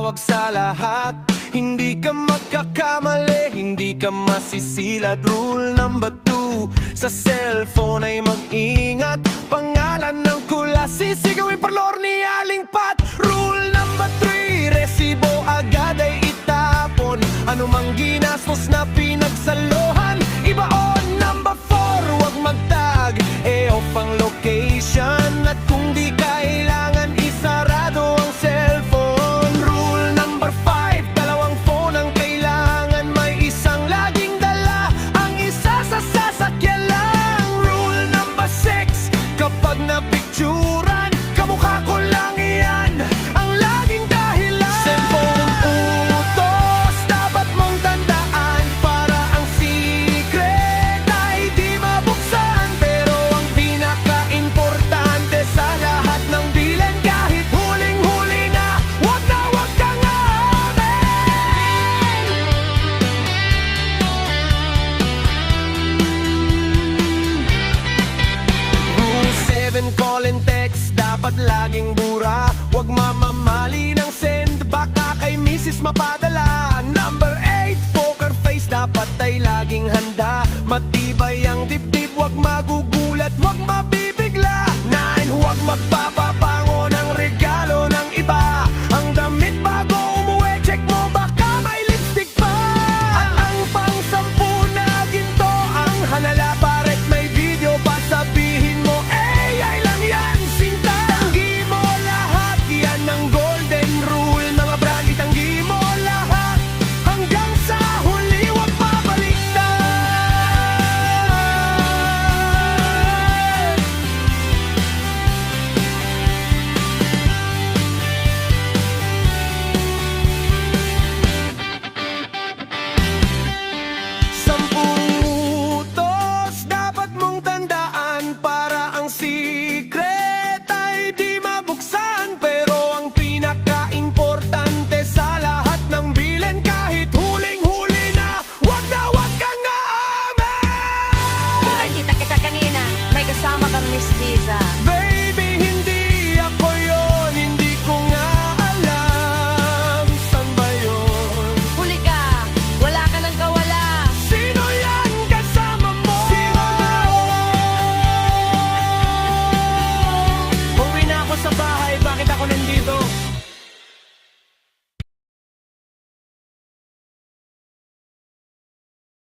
tawag sa lahat. Hindi ka magkakamali, hindi ka masisilad. Rule number 2, sa cellphone ay mag-ingat. Pangalan ng kula, sisigawin parlor ni Aling Pat. Rule number 3, resibo agad ay itapon. Anumang ginastos na pinagsalohan, ibaon. Number 4, huwag magtag, off ang location. At kung di kailangan, isarado ang cellphone. Rule number 5, dalawang phone ang kailangan, may isang laging dala, ang isa sa sasakyan lang. Rule number 6, kapag napicturan, kamukha ko lang iyan ang laging dahilan. Cellphone utos, dapat mong tandaan, para ang secret ay di mabuksan. Pero ang pinaka-importante sa lahat ng bilan, kahit huling-huli na, wag kang aamin. Rule 7, call and text, dapat laging bura. Huwag mamamali ng send, baka kay misis mapadala. Number 8, poker face, dapat ay laging handa. Matibay ang dibdib, huwag magugulat, huwag mabibigla.